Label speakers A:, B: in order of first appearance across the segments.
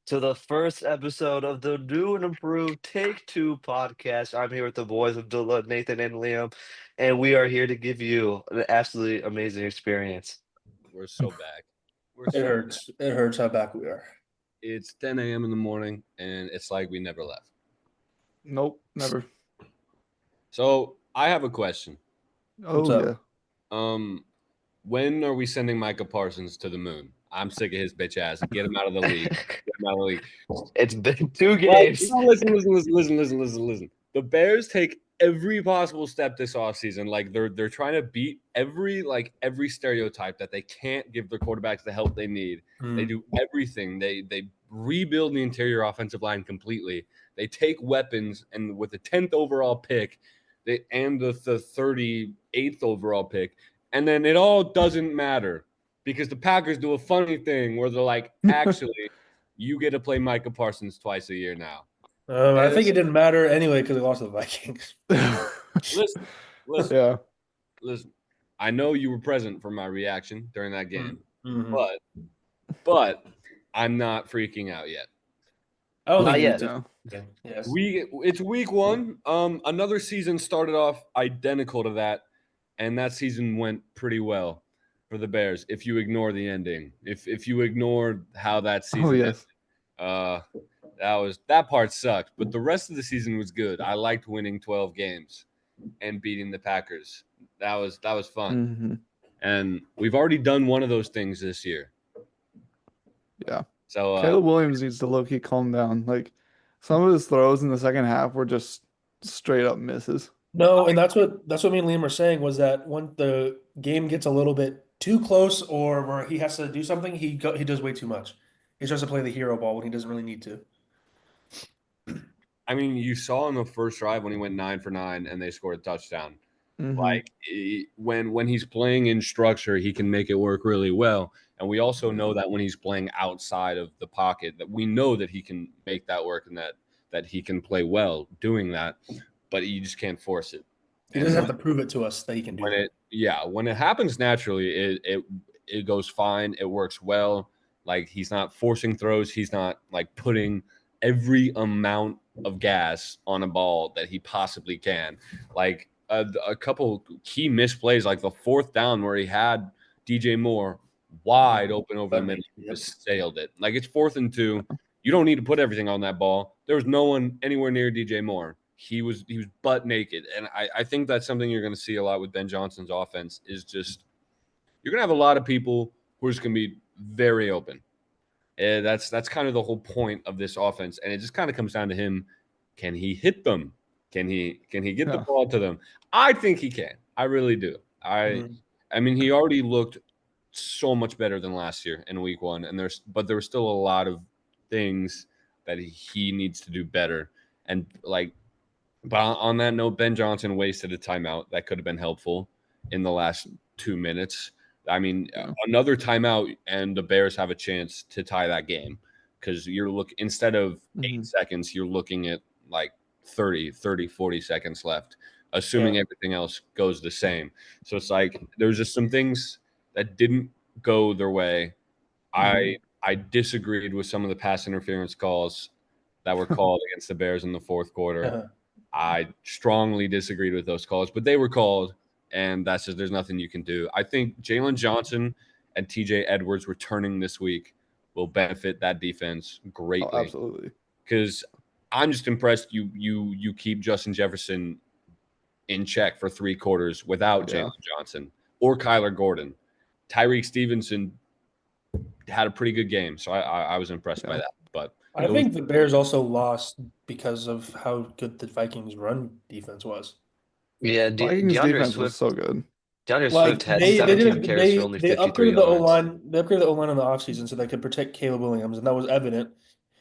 A: To the first episode of the new and improved Take Two podcast. I'm here with the boys of Dullah, Nathan, and Liam, and we are here to give you an absolutely amazing experience.
B: We're so back.
C: It hurts. It hurts how back we are.
B: It's 10 a.m. in the morning, and it's like we never left.
D: Nope, never.
B: So I have a question.
C: What's
D: Oh
C: up?
D: yeah.
B: When are we sending Micah Parsons to the moon? I'm sick of his bitch ass. Get him out of the league. Get him out of the league.
A: It's been 2 games.
B: Listen. The Bears take every possible step this offseason. Like they're trying to beat every stereotype that they can't give their quarterbacks the help they need. They do everything. They rebuild the interior offensive line completely. They take weapons, and with the 10th overall pick, and the 38th overall pick, and then it all doesn't matter. Because the Packers do a funny thing where they're like, actually, you get to play Micah Parsons twice a year now.
C: I think it didn't matter anyway because they lost to the Vikings.
B: Listen. I know you were present for my reaction during that game, but I'm not freaking out yet.
C: Oh,
A: Not
C: not
A: yet.
C: yet. Yes.
B: It's week one. Another season started off identical to that, and that season went pretty well for the Bears. If you ignore the ending, if you ignore how that season ended, that part sucked. But the rest of the season was good. I liked winning 12 games and beating the Packers. That was fun.
D: Mm-hmm.
B: And we've already done one of those things this year.
D: Yeah.
B: So
D: Caleb Williams needs to low-key calm down. Like some of his throws in the second half were just straight up misses.
C: No, and that's what me and Liam were saying was that when the game gets a little bit too close or where he has to do something, he does way too much. He starts to play the hero ball when he doesn't really need to.
B: I mean, you saw in the first drive when he went 9 for 9 and they scored a touchdown.
D: Mm-hmm.
B: Like when he's playing in structure, he can make it work really well. And we also know that when he's playing outside of the pocket, that we know that he can make that work and that he can play well doing that, but you just can't force it.
C: He doesn't have to prove it to us that he can do it.
B: When it happens naturally, it goes fine. It works well. Like he's not forcing throws. He's not like putting every amount of gas on a ball that he possibly can. Like a couple key misplays, like the 4th down where he had DJ Moore wide open over the middle, just sailed it. Like it's 4th and 2. You don't need to put everything on that ball. There was no one anywhere near DJ Moore. He was butt naked. And I think that's something you're going to see a lot with Ben Johnson's offense is just you're going to have a lot of people who are just going to be very open. And that's kind of the whole point of this offense. And it just kind of comes down to him. Can he hit them? Can he get the ball to them? I think he can. I really do. I mean, he already looked so much better than last year in week 1. And there were still a lot of things that he needs to do better. And but on that note, Ben Johnson wasted a timeout that could have been helpful in the last 2 minutes. I mean, another timeout and the Bears have a chance to tie that game because instead of 8 seconds, you're looking at like 30, 40 seconds left, assuming everything else goes the same. So it's like there's just some things that didn't go their way. I disagreed with some of the pass interference calls that were called against the Bears in the 4th quarter. I strongly disagreed with those calls, but they were called, and that's just there's nothing you can do. I think Jalen Johnson and TJ Edwards returning this week will benefit that defense greatly.
D: Oh, absolutely.
B: Because I'm just impressed you keep Justin Jefferson in check for 3 quarters without Jalen Johnson or Kyler Gordon. Tyreek Stevenson had a pretty good game, so I was impressed by that. But
C: I think the Bears also lost because of how good the Vikings' run defense was.
A: Yeah,
D: Vikings defense was so good.
A: DeAndre Swift had 17 carries for only 53
C: upgraded the
A: yards.
C: O-line. They upgraded the O-line in the offseason so they could protect Caleb Williams, and that was evident.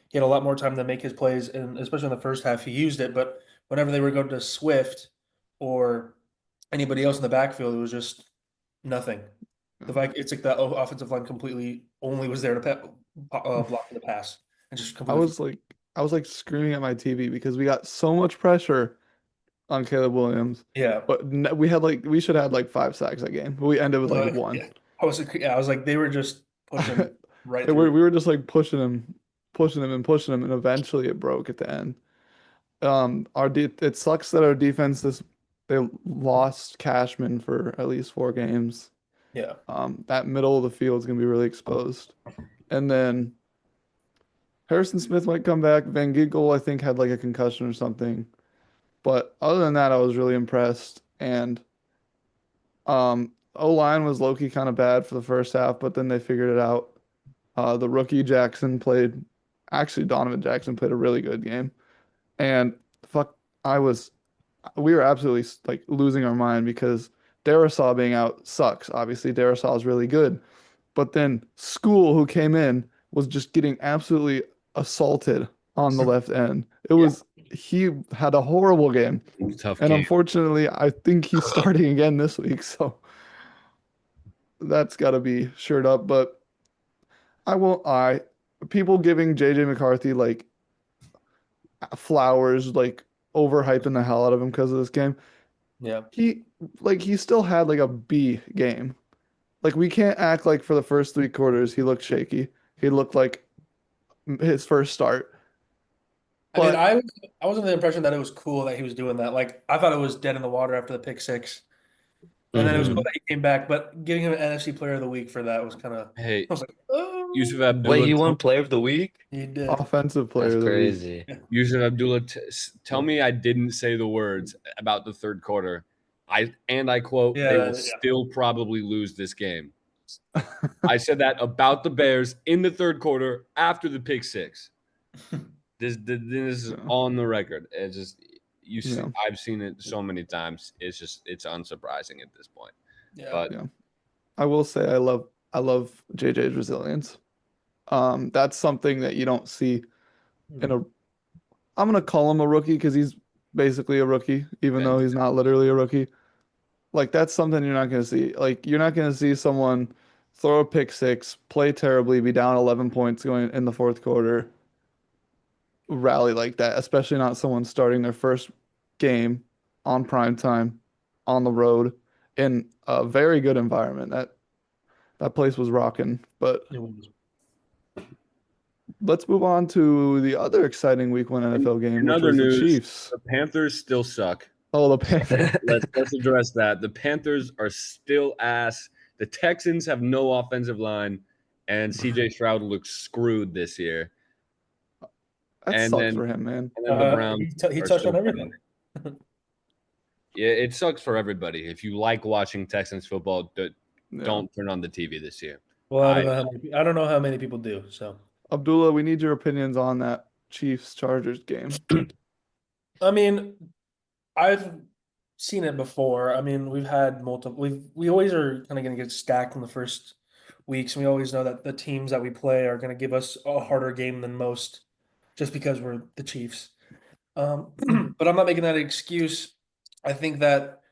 C: He had a lot more time to make his plays, and especially in the first half, he used it. But whenever they were going to Swift or anybody else in the backfield, it was just nothing. It's like the offensive line completely only was there to block the pass, and just completely.
D: I was like screaming at my TV because we got so much pressure on Caleb Williams.
C: Yeah.
D: But we should have had like 5 sacks that game. But we ended with like one.
C: Yeah. I was like, they were just pushing right
D: And we
C: through.
D: we were just like pushing him and pushing him, and eventually it broke at the end. It sucks that our defense they lost Cashman for at least 4 games.
C: Yeah.
D: That middle of the field is gonna be really exposed. And then Harrison Smith might come back. Van Ginkel, I think, had like a concussion or something. But other than that, I was really impressed. And O-line was low-key kind of bad for the first half, but then they figured it out. The rookie actually Donovan Jackson played a really good game. And fuck, we were absolutely like losing our mind because Darisaw being out sucks. Obviously, Darisaw is really good. But then School, who came in, was just getting absolutely assaulted on the left end. He had a horrible game.
B: Tough
D: And
B: game.
D: unfortunately, I think he's starting again this week. So that's got to be shored up. But people giving JJ McCarthy like flowers, like overhyping the hell out of him because of this game.
C: Yeah.
D: He still had like a B game. Like we can't act like for the first 3 quarters he looked shaky. He looked like his first start.
C: I mean,
D: But
C: I was under the impression that it was cool that he was doing that. Like, I thought it was dead in the water after the pick six. And then it was cool
B: Mhm.
C: that he came back, but giving him an NFC Player of the Week for that was kind of,
B: Hey,
C: I was like, oh,
B: Yusuf
A: Wait,
B: Abdullah,
A: he won Player of the Week?
C: he did.
D: offensive player
A: That's
D: of the week.
A: crazy.
B: Yusuf Abdullah, tell me I didn't say the words about the third quarter. I quote, they will
C: Yeah.
B: still probably lose this game. I said that about the Bears in the third quarter after the pick six. This is
D: Yeah.
B: on the record. It's just
D: Yeah.
B: I've seen it so many times. It's unsurprising at this point.
C: Yeah.
B: But
D: Yeah. I will say I love JJ's resilience. That's something that you don't see in a I'm gonna call him a rookie because he's basically a rookie, even though he's not literally a rookie. Like that's something you're not gonna see. Like you're not gonna see someone throw a pick six, play terribly, be down 11 points going in the fourth quarter, rally like that, especially not someone starting their first game on prime time on the road in a very good environment. That place was rocking. But
C: It was.
D: let's move on to the other exciting week one NFL game,
B: in
D: which
B: other
D: was the
B: news,
D: Chiefs.
B: the Panthers still suck.
D: Oh, the Panthers.
B: Let's address that. The Panthers are still ass. The Texans have no offensive line, and CJ Stroud looks screwed this year.
D: That
B: And
D: sucks
B: then-
D: for him, man.
B: And then the Browns.
C: He
B: are
C: touched
B: still
C: on everything.
B: Yeah, it sucks for everybody. If you like watching Texans football,
D: Yeah.
B: don't turn on the TV this year.
C: Well, I don't know how many people do. So,
D: Abdullah, we need your opinions on that Chiefs Chargers game.
C: I mean, I've seen it before. I mean, we've had multiple. We always are kind of going to get stacked in the first weeks, and we always know that the teams that we play are going to give us a harder game than most, just because we're the Chiefs. But I'm not making that an excuse. I think that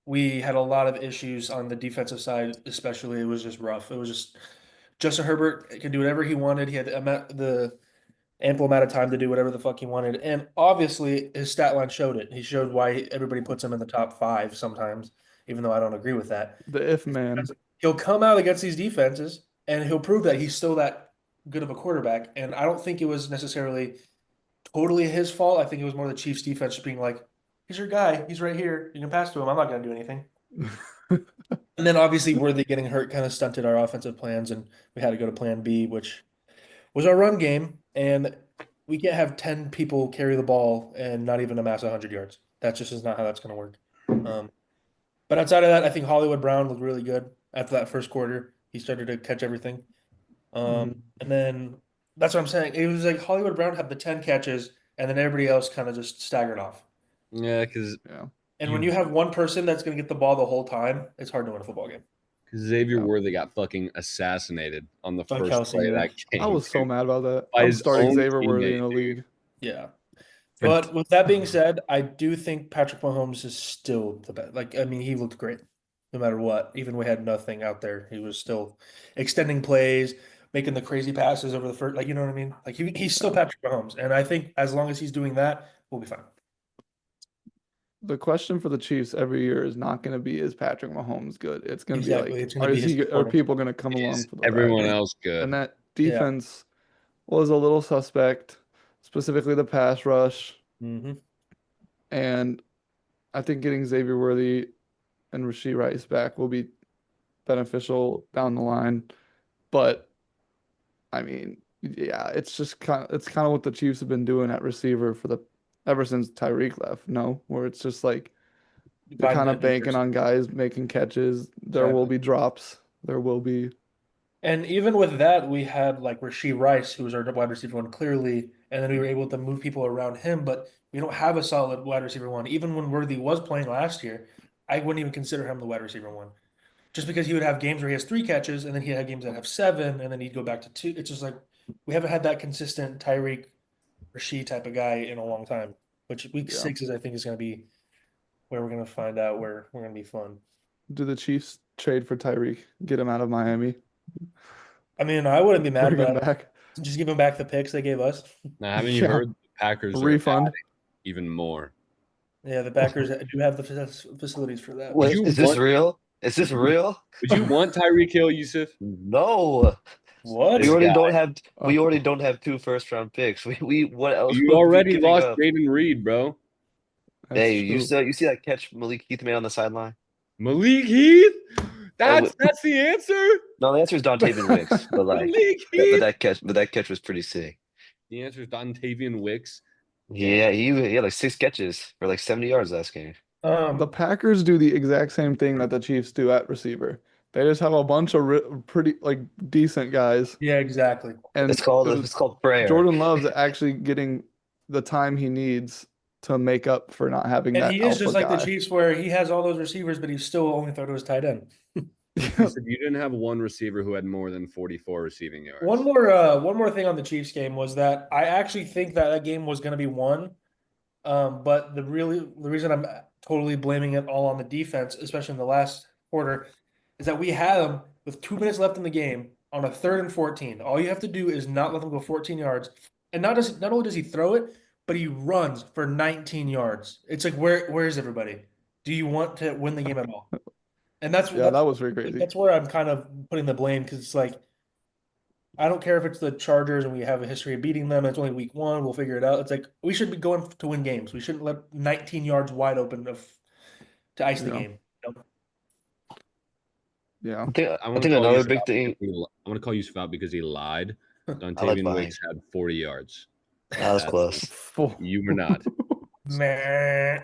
C: we had a lot of issues on the defensive side, especially. It was just rough. It was just Justin Herbert could do whatever he wanted. He had the ample amount of time to do whatever the fuck he wanted. And obviously, his stat line showed it. He showed why everybody puts him in the top 5 sometimes, even though I don't agree with that.
D: The if man.
C: He'll come out against these defenses and he'll prove that he's still that good of a quarterback. And I don't think it was necessarily totally his fault. I think it was more the Chiefs defense just being like, he's your guy. He's right here. You can pass to him. I'm not going to do anything. And then obviously Worthy getting hurt kind of stunted our offensive plans, and we had to go to plan B, which was our run game. And we can't have 10 people carry the ball and not even amass 100 yards. That just is not how that's going to work. But outside of that, I think Hollywood Brown looked really good after that first quarter. He started to catch everything. And then that's what I'm saying. It was like Hollywood Brown had the 10 catches, and then everybody else kind of just staggered off.
B: Yeah, because
D: Yeah.
C: And when you have one person that's going to get the ball the whole time, it's hard to win a football game.
B: Xavier
D: Yeah.
B: Worthy got fucking assassinated on the
C: By
B: first
C: Kelsey,
B: play of
C: yeah.
B: that game.
D: I was so mad about that.
B: By
D: I'm
B: his
D: starting
B: own
D: Xavier Worthy in
B: teammate,
D: the
B: dude.
D: league.
C: Yeah. But with that being said, I do think Patrick Mahomes is still the best. Like, I mean, he looked great no matter what. Even we had nothing out there, he was still extending plays, making the crazy passes over the first. Like, you know what I mean? Like, he's still Patrick Mahomes, and I think as long as he's doing that, we'll be fine.
D: the question for the Chiefs every year is not going to be, is Patrick Mahomes good? It's going to be
C: Exactly.
D: like,
C: It's going to be his
D: are
C: performance.
D: people going to come along
B: Is
D: for the
B: everyone
D: ride?
B: else
D: And
B: good?
D: that
C: Yeah.
D: defense was a little suspect, specifically the pass rush.
C: Mm-hmm.
D: And I think getting Xavier Worthy and Rashee Rice back will be beneficial down the line. But I mean, yeah, it's kind of what the Chiefs have been doing at receiver for the ever since Tyreek left. No, where it's just like they're
C: Find
D: kind
C: the
D: of banking
C: receiver.
D: on guys making catches. There will
C: Exactly.
D: be drops. There will be,
C: And even with that, we had like Rasheed Rice, who was our wide receiver one clearly, and then we were able to move people around him. But we don't have a solid wide receiver one. Even when Worthy was playing last year, I wouldn't even consider him the wide receiver one, just because he would have games where he has 3 catches, and then he had games that have 7, and then he'd go back to 2. It's just like we haven't had that consistent Tyreek Rasheed type of guy in a long time. Which week
D: yeah.
C: 6 is, I think, is going to be where we're going to find out where we're going to be fun.
D: Do the Chiefs trade for Tyreek, get him out of Miami,
C: I mean, I wouldn't be mad,
D: bring him
C: but
D: back?
C: just give him back the picks they gave us.
B: Now, haven't you
D: Yeah,
B: heard the Packers are
D: refund.
B: adding even more?
C: Yeah, the Packers do have the facilities for that.
B: Would
A: Wait,
B: you
A: is this
B: want
A: real? Is this real?
B: would you want Tyreek Hill, Yusuf?
A: No.
B: This
C: What?
B: guy.
A: We
D: Oh,
A: already don't have 2 first-round picks. We what else
B: You
A: would we be
B: already
A: giving
B: lost
A: up?
B: Jaden Reed, bro.
D: that's
A: Hey,
D: true.
A: you see that catch Malik Heath made on the sideline?
B: Malik Heath?
A: Uh,
B: That's the answer?
A: no, the answer is Dontavian Wicks, but like
B: Malik Heath?
A: that catch was pretty sick.
B: The answer is Dontavian Wicks.
A: Yeah, he had like 6 catches for like 70 yards last game.
D: The
C: Um,
D: Packers do the exact same thing that the Chiefs do at receiver. They just have a bunch of pretty like decent guys,
C: yeah, exactly.
D: and
A: It's called prayer.
D: Jordan Love's actually getting the time he needs to make up for not having
C: And
D: that
C: he is
D: alpha
C: just like the
D: guy.
C: Chiefs, where he has all those receivers, but he still only throw to his tight end.
B: Yusuf, you didn't have one receiver who had more than 44 receiving yards.
C: One more thing on the Chiefs game was that I actually think that that game was going to be won. But the reason I'm totally blaming it all on the defense, especially in the last quarter, is that we had them with 2 minutes left in the game on a 3rd and 14. All you have to do is not let them go 14 yards, and not only does he throw it, but he runs for 19 yards. It's like where is everybody? Do you want to win the game at all? And
D: Yeah, that was pretty crazy.
C: that's where I'm kind of putting the blame, because it's like I don't care if it's the Chargers and we have a history of beating them. It's only week 1. We'll figure it out. It's like we should be going to win games. We shouldn't let 19 yards wide open to ice the
D: Yeah,
C: game. You know?
D: yeah.
B: I
A: I
B: want to
A: think
B: call
A: another
B: Yusuf
A: big
B: out
A: thing.
B: I want to call Yusuf out because he lied.
A: I like
B: Dontavian
A: lying.
B: Wicks had 40 yards.
A: That was
B: That's
A: close.
B: you were not.
C: Meh.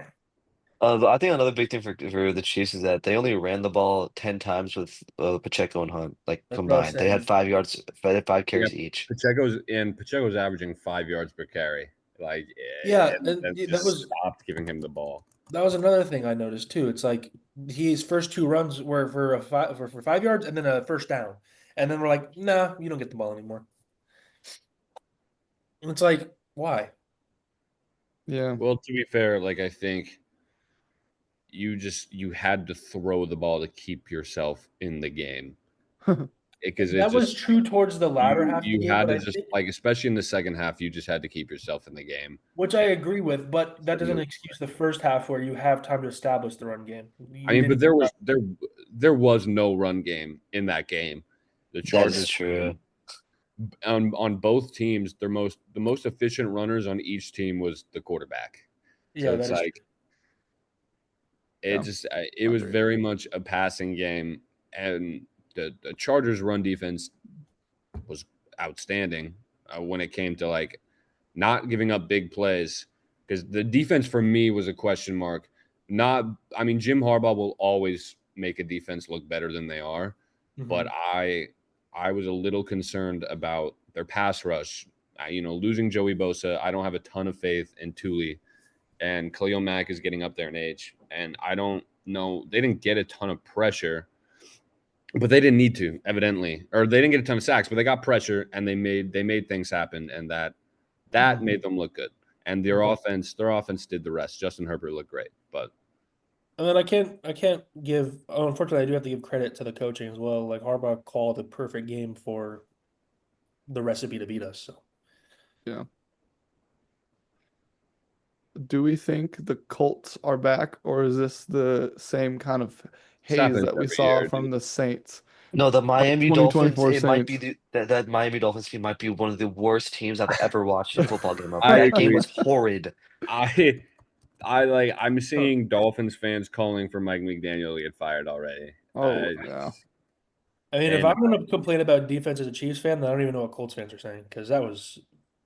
A: But I think another big thing for the Chiefs is that they only ran the ball 10 times with Pacheco and Hunt, like
C: That's what I was
A: combined. They had
C: saying.
A: 5 yards, they had five
B: Yeah,
A: carries each.
B: Pacheco's averaging 5 yards per carry. Like,
C: Yeah,
B: and
C: and
B: then
C: that
B: just
C: was
B: stopped giving him the ball.
C: another thing I noticed too. It's like his first 2 runs were for 5 yards and then a first down, and then we're like, nah, you don't get the ball anymore. And it's like, why?
D: Yeah.
B: Well, to be fair, like I think you had to throw the ball to keep yourself in the game because it
C: That was
B: just
C: true towards the latter half of the
B: you
C: game,
B: had
C: but
B: to
C: I
B: just
C: think.
B: like especially in the second half, you just had to keep yourself in the game.
C: Which I agree with, but
B: So
C: that doesn't excuse the first half where you have time to establish the run game.
B: I
C: We
B: mean, but
C: didn't.
B: there was no run game in that game. The
A: That is
B: Chargers
A: true.
B: on both teams, the most efficient runners on each team was the quarterback. So
C: Yeah,
B: it's
C: that is
B: like
C: true.
B: it
D: Yeah,
B: just it was
D: agreed.
B: very much a passing game, and the Chargers' run defense was outstanding when it came to like not giving up big plays because the defense for me was a question mark. Not, I mean, Jim Harbaugh will always make a defense look better than they are, but
C: Mhm.
B: I was a little concerned about their pass rush. Losing Joey Bosa, I don't have a ton of faith in Tuli, and Khalil Mack is getting up there in age, and I don't know. They didn't get a ton of pressure, but they didn't need to, evidently, or they didn't get a ton of sacks, but they got pressure and they made things happen, and that
C: Mhm.
B: made them look good. And
C: Okay.
B: their offense did the rest. Justin Herbert looked great, but
C: And then I can't give. Oh, unfortunately, I do have to give credit to the coaching as well. Like Harbaugh called the perfect game for the recipe to beat us. So
D: Yeah. do we think the Colts are back, or is this the same kind of
B: This
D: haze
B: happens
D: that we
B: every
D: saw
B: year,
D: from
B: dude.
D: the Saints?
A: No, the
D: Like
A: Miami Dolphins,
D: 2024
A: it might be
D: Saints.
A: that Miami Dolphins team might be one of the worst teams I've ever watched a football game of.
B: I
A: That game
B: agree.
A: was horrid.
B: I'm seeing Dolphins fans calling for Mike McDaniel to get fired already.
D: Oh, yeah.
C: I mean, if
B: And
C: I'm going to complain about defense as a Chiefs fan, then I don't even know what Colts fans are saying because that was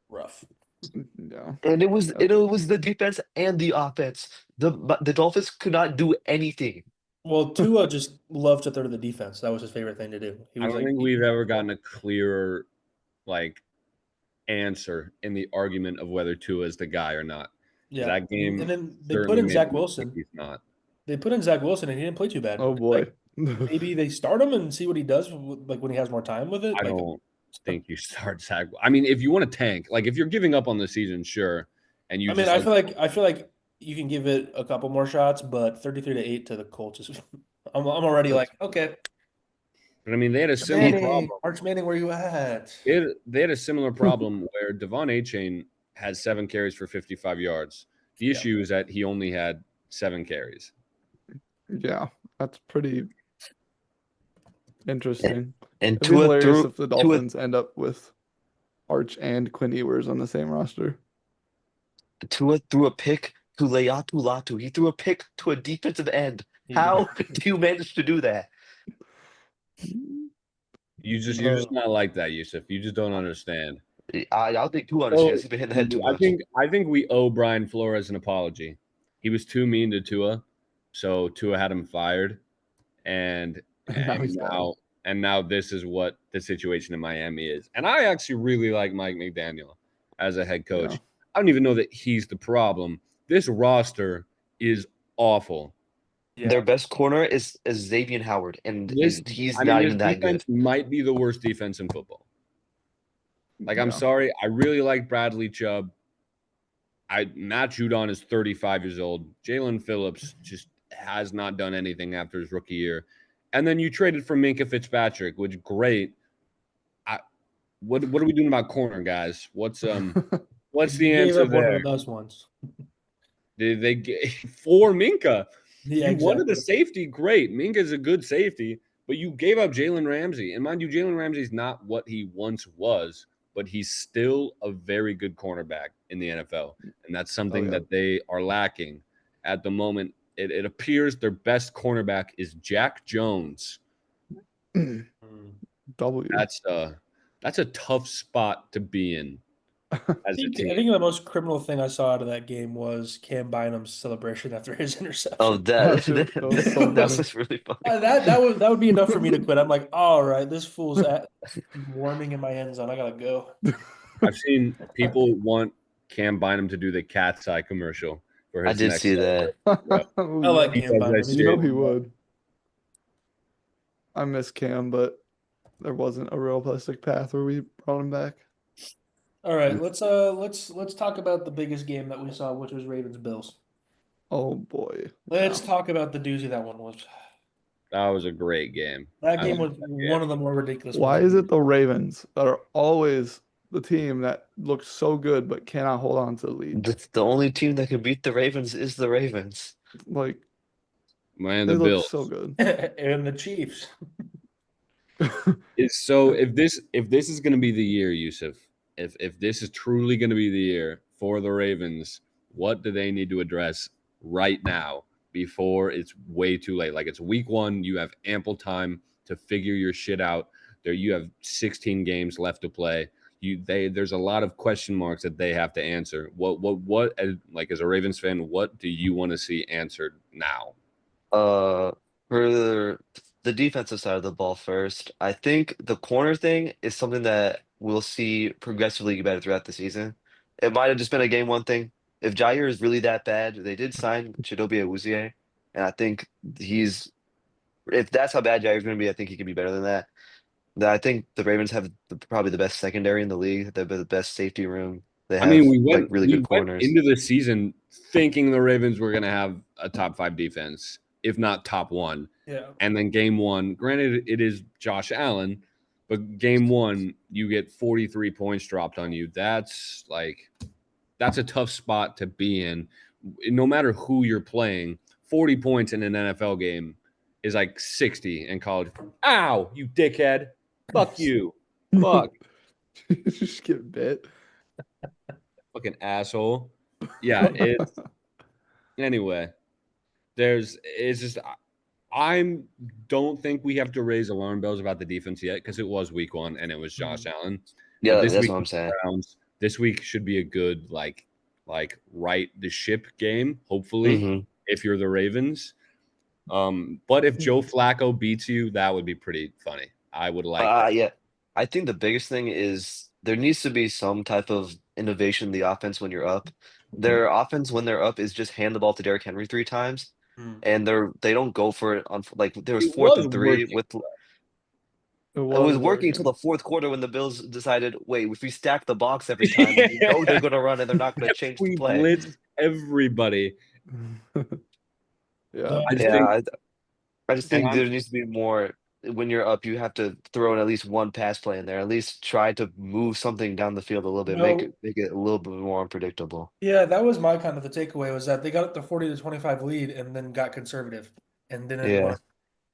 C: rough.
D: Yeah.
A: And it was
D: Yep.
A: it was the defense and the offense. The Dolphins could not do anything.
C: Well, Tua just loved to throw to the defense. That was his favorite thing to do. He
B: I
C: was
B: don't
C: like,
B: think we've ever gotten a clearer like answer in the argument of whether Tua is the guy or not. 'Cause
C: yeah.
B: that game
C: And then they put
B: certainly
C: in
B: made
C: Zach
B: me think
C: Wilson.
B: he's not.
C: They put in Zach Wilson, and he didn't play too bad.
D: Oh boy.
C: Like, maybe they start him and see what he does, like when he has more time with it.
B: I
C: Like,
B: don't think you start Zach. I mean, if you want to tank, like if you're giving up on the season, sure, and you
C: I mean,
B: just
C: I feel like you can give it a couple more shots, but 33-8 to the Colts is. I'm already like, okay,
B: but I mean, they had a similar
C: Manning,
B: problem.
C: Arch Manning, where you at?
B: They had a similar problem where Devon Achane had 7 carries for 55 yards. The
C: Yeah.
B: issue is that he only had 7 carries.
D: Yeah, that's pretty interesting.
A: And
D: It'd be
A: Tua
D: hilarious
A: threw
D: if the
A: Tua
D: Dolphins end up with Arch and Quinn Ewers on the same roster.
A: Tua threw a pick to Leatu Latu. He threw a pick to a defensive end.
C: He
A: How do you manage to do that?
B: You're just not like that, Yousuf. You just don't understand.
A: I don't think Tua
B: So
A: understands. He's been hitting the head too
B: I
A: much.
B: think we owe Brian Flores an apology. He was too mean to Tua, so Tua had him fired, and
D: Now he's gone.
B: now this is what the situation in Miami is. And I actually really like Mike McDaniel as a head coach.
D: Yeah.
B: I don't even know that he's the problem. This roster is awful.
A: Their best corner is Xavier Howard, and he's
B: This
A: not even that
B: defense
A: good.
B: might be the worst defense in football. Like, I'm
D: Yeah.
B: sorry, I really like Bradley Chubb. Matt Judon is 35 years old. Jalen Phillips just has not done anything after his rookie year. And then you traded for Minka Fitzpatrick, which great. What are we doing about corner, guys? What's the
C: gave
B: answer
C: up one of
B: there?
C: the best ones.
B: Did they get for Minka?
C: Yeah,
B: You wanted a
C: exactly.
B: safety, great. Minka's a good safety, but you gave up Jalen Ramsey. And mind you, Jalen Ramsey's not what he once was, but he's still a very good cornerback in the NFL. And that's something
D: yeah.
B: that they are lacking at the moment. It appears their best cornerback is Jack Jones.
D: W.
B: That's a tough spot to be in as a
C: I
B: team.
C: think the most criminal thing I saw out of that game was Cam Bynum's celebration after his interception.
A: Oh,
D: That was so
A: that
D: funny.
A: was really funny.
C: That would be enough for me to quit. I'm like, all right, this fool's warming in my end zone. I gotta go.
B: I've seen people want Cam Bynum to do the cat's eye commercial for his
A: I did
B: next
A: see that.
C: I like Cam
B: Because
C: Bynum.
B: I
C: He's
B: see
D: You know
C: a
D: he
C: good one.
D: would. I miss Cam, but there wasn't a realistic path where we brought him back.
C: All right, let's talk about the biggest game that we saw, which was Ravens Bills.
D: Oh boy.
C: Let's
D: Yeah.
C: talk about the doozy that one was.
B: That was a great game.
C: That
B: I
C: game
B: like
C: was
B: that
C: one
B: game.
C: of the more ridiculous
D: Why
C: ones.
D: is it the Ravens that are always the team that looks so good but cannot hold on to the lead?
A: The only team that can beat the Ravens is the Ravens.
D: Like
B: Man,
D: they
B: the
D: look
B: Bills.
D: so good.
C: and the Chiefs?
B: So if this is going to be the year, Yousuf, if this is truly going to be the year for the Ravens, what do they need to address right now before it's way too late? Like, it's week 1, you have ample time to figure your shit out. There, you have 16 games left to play. There's a lot of question marks that they have to answer. What like, as a Ravens fan, what do you want to see answered now?
A: For the defensive side of the ball first, I think the corner thing is something that we'll see progressively get better throughout the season. It might have just been a game 1 thing. If Jair is really that bad, they did sign Chidobe Awuzie, and I think if that's how bad Jair's going to be, I think he can be better than that. I think the Ravens have probably the best secondary in the league. They have the best safety room. They
B: I
A: have
B: mean,
A: like really
B: we
A: good
B: went
A: corners.
B: into the season thinking the Ravens were going to have a top 5 defense, if not top 1.
C: Yeah.
B: And then game 1, granted it is Josh Allen, but game 1 you get 43 points dropped on you. That's like that's a tough spot to be in. No matter who you're playing, 40 points in an NFL game is like 60 in college. Ow, you dickhead. Fuck you. Fuck.
D: Just get bit.
B: Fucking asshole. Yeah, it's anyway. It's just I'm don't think we have to raise alarm bells about the defense yet because it was week 1 and it was Josh Allen. But
A: Yeah,
B: this
A: that's
B: week
A: what I'm saying.
B: this week should be a good right the ship game, hopefully,
A: Hmm.
B: if you're the Ravens. But if Joe Flacco beats you, that would be pretty funny. I would like that.
A: Yeah. I think the biggest thing is there needs to be some type of innovation in the offense when you're up. Their offense when they're up is just hand the ball to Derrick Henry 3 times,
C: Mm.
A: and they don't go for it on like there was
B: It
A: fourth
B: was
A: and three
B: working.
A: with
D: It
A: it was
D: was
A: working until
D: working.
A: the fourth quarter when the Bills decided, wait, if we stack the box every time, then you know they're going to run and they're not going to change the
B: We
A: play.
B: blitzed everybody.
D: Yeah.
B: I just
A: Yeah,
B: think,
A: I just
B: and
A: think
B: I'm
A: there needs to be more. When you're up, you have to throw in at least one pass play in there. At least try to move something down the field a little bit,
C: No,
A: make it a little bit more unpredictable.
C: yeah, that was my kind of the takeaway was that they got up to 40-25 lead and then got conservative and didn't want
A: Yeah.
C: to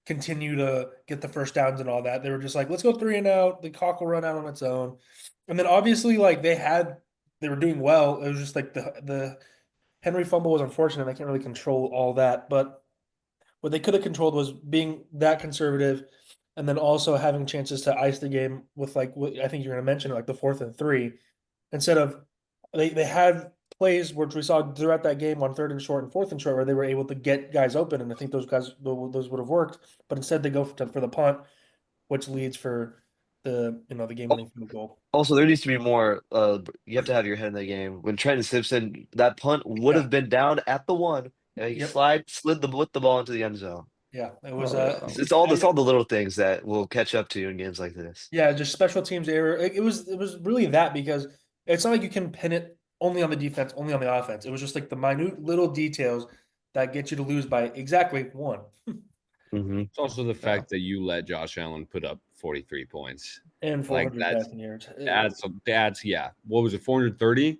C: continue to get the first downs and all that. They were just like, let's go 3-and-out. The clock will run out on its own. And then obviously, like they were doing well. It was just like the Henry fumble was unfortunate. I can't really control all that, but what they could have controlled was being that conservative, and then also having chances to ice the game with like what I think you're going to mention, like the 4th and 3, instead of they had plays which we saw throughout that game on 3rd and short and 4th and short where they were able to get guys open, and I think those would have worked, but instead they go for the punt, which leads for the game-winning field goal.
A: Also, there needs to be more. You have to have your head in the game. When Trenton Simpson, that punt would
C: Yeah.
A: have been down at the 1. He
C: Yep.
A: slid with the ball into the end zone.
C: Yeah. It was
D: Oh yeah.
A: It's all the little things that will catch up to you in games like this.
C: yeah, just special teams error. It was really that because it's not like you can pin it only on the defense, only on the offense. It was just like the minute little details that get you to lose by exactly 1
A: Hmm.
B: it's also the
D: Yeah.
B: fact that you let Josh Allen put up 43 points.
C: and
B: Like
C: 400
B: that's
C: passing yards.
B: that's yeah. What was it? 430?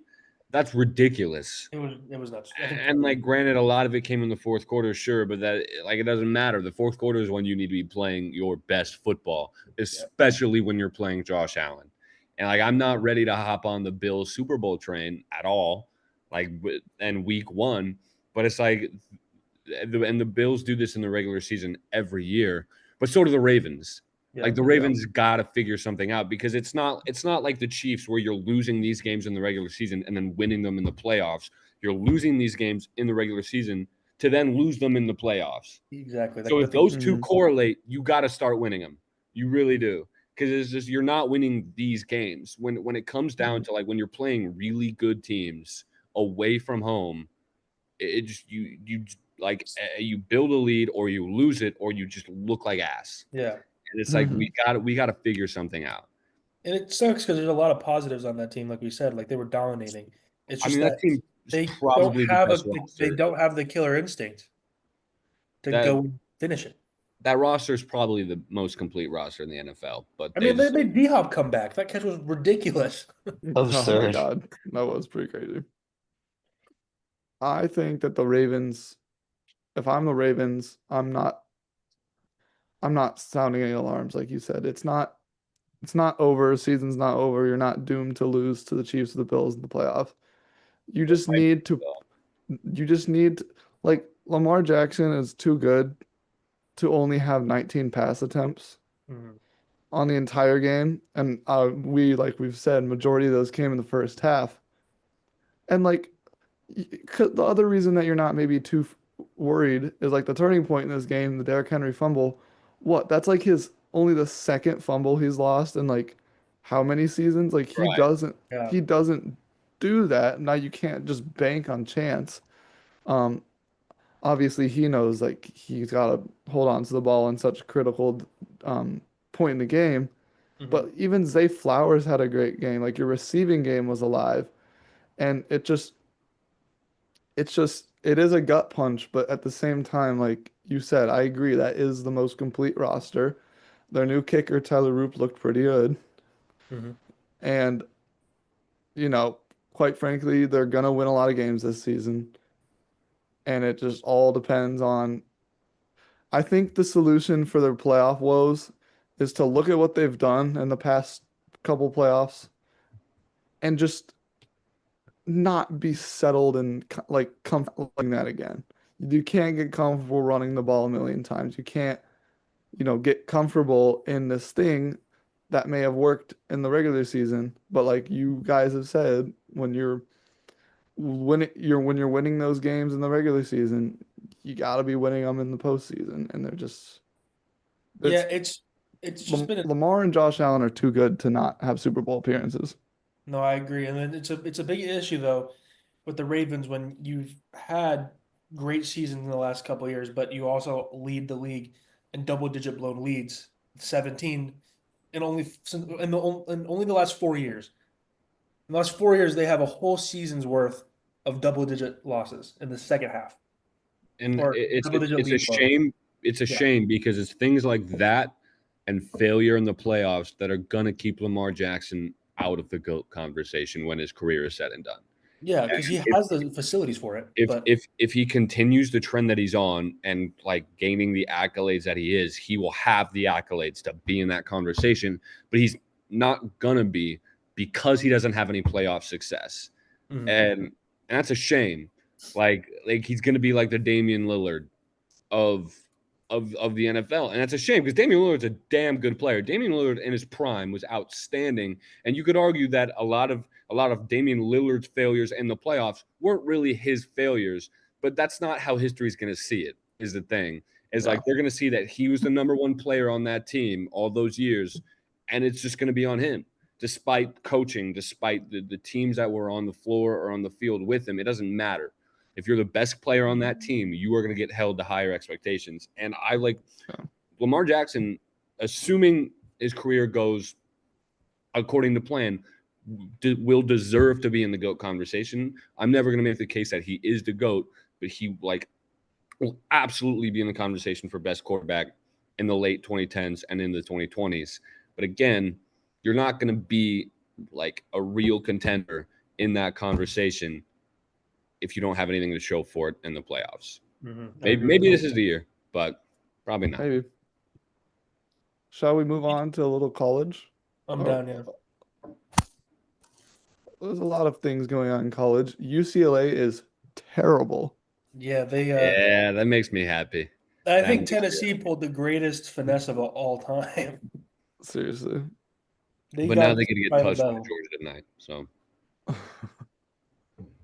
B: That's ridiculous.
C: It was nuts. I think
B: And like, granted, a lot of it came in the fourth quarter, sure, but that like it doesn't matter. The fourth quarter is when you need to be playing your best football, especially when you're playing Josh Allen. And like, I'm not ready to hop on the Bills Super Bowl train at all. Like, and week 1, but it's like, and the Bills do this in the regular season every year, but so do the Ravens.
C: yeah.
B: Like the
D: Yeah.
B: Ravens got to figure something out because it's not like the Chiefs where you're losing these games in the regular season and then winning them in the playoffs. You're losing these games in the regular season to then lose them in the playoffs.
C: Exactly.
B: So if
C: the
B: those two
D: Mhm.
B: correlate, you got to start winning them. You really do. Because it's just you're not winning these games. When it comes down to like when you're playing really good teams away from home, it just you like you build a lead or you lose it or you just look like ass.
C: yeah.
B: And it's like
D: Mhm.
B: we got to figure something out.
C: And it sucks because there's a lot of positives on that team, like we said, like they were dominating. It's
B: I
C: just
B: mean, that
C: that
B: team is
C: they don't
B: probably the
C: have
B: best
C: they
B: roster.
C: don't have the killer instinct to
B: That
C: go and finish it.
B: that roster is probably the most complete roster in the NFL. But
C: I
B: they
C: mean, they
B: just
C: made D-Hop come back. That catch was ridiculous.
D: Oh my
A: Absurd.
D: God. That was pretty crazy. I think that the Ravens, if I'm the Ravens, I'm not sounding any alarms like you said. It's not over. Season's not over. You're not doomed to lose to the Chiefs or the Bills in the playoffs. You just need to you just need like Lamar Jackson is too good to only have 19 pass attempts
C: Mhm.
D: on the entire game. And like we've said, majority of those came in the first half. And like the other reason that you're not maybe too worried is like the turning point in this game, the Derrick Henry fumble. What? That's like his only the second fumble he's lost in like how many seasons? Like
B: right.
C: Yeah.
D: he doesn't do that. Now you can't just bank on chance. Um, Obviously he knows like he's got to hold on to the ball in such a critical um point in the game.
C: Mhm.
D: But even Zay Flowers had a great game. Like your receiving game was alive, and it is a gut punch, but at the same time, like you said, I agree that is the most complete roster. Their new kicker, Tyler Roop, looked pretty good.
C: Mhm.
D: And, you know, quite frankly, they're gonna win a lot of games this season, and it just all depends on. I think the solution for their playoff woes is to look at what they've done in the past couple playoffs and just not be settled and like comfortable like that again. You can't get comfortable running the ball a million times. You can't, get comfortable in this thing that may have worked in the regular season, but like you guys have said, when you're winning those games in the regular season, you got to be winning them in the postseason, and
C: Yeah,
D: it's
C: it's just been
D: Lamar and Josh Allen are too good to not have Super Bowl appearances.
C: no, I agree. And then it's a big issue though with the Ravens when you've had great seasons in the last couple of years, but you also lead the league in double-digit blown leads, 17, and only the last 4 years. In the last 4 years, they have a whole season's worth of double-digit losses in the second half,
B: And
C: or double-digit
B: it's a
C: lead blown.
B: shame. It's a
C: Yeah,
B: shame because it's things like that and failure in the playoffs that are gonna keep Lamar Jackson out of the GOAT conversation when his career is said and done.
C: yeah, because he
B: And if
C: has the facilities for it,
B: if
C: but
B: if if he continues the trend that he's on and like gaining the accolades that he is, he will have the accolades to be in that conversation. But he's not gonna be because he doesn't have any playoff success,
C: mhm.
B: and that's a shame. Like he's gonna be like the Damian Lillard of of the NFL, and that's a shame because Damian Lillard's a damn good player. Damian Lillard in his prime was outstanding, and you could argue that a lot of Damian Lillard's failures in the playoffs weren't really his failures, but that's not how history's going to see it. Is the thing is
D: Yeah.
B: like they're going to see that he was the number one player on that team all those years, and it's just going to be on him. Despite coaching, despite the teams that were on the floor or on the field with him, it doesn't matter. If you're the best player on that team, you are going to get held to higher expectations. And I like
D: Yeah.
B: Lamar Jackson, assuming his career goes according to plan, will deserve to be in the GOAT conversation. I'm never going to make the case that he is the GOAT, but he will absolutely be in the conversation for best quarterback in the late 2010s and in the 2020s. But again, you're not going to be like a real contender in that conversation if you don't have anything to show for it in the playoffs.
C: I
B: Maybe
C: agree.
B: this is the year, but probably not.
D: Maybe. Shall we move on to a little college?
C: I'm
D: Oh,
C: down, yeah.
D: there's a lot of things going on in college. UCLA is terrible.
C: Yeah, they
B: Yeah, that makes me happy.
C: I
B: That
C: think
B: makes me
C: Tennessee pulled the greatest finesse of all time.
D: Seriously.
C: They
B: But now
C: got
B: they're
C: beat
B: going to get
C: by the
B: touched by
C: bell.
B: Georgia tonight. So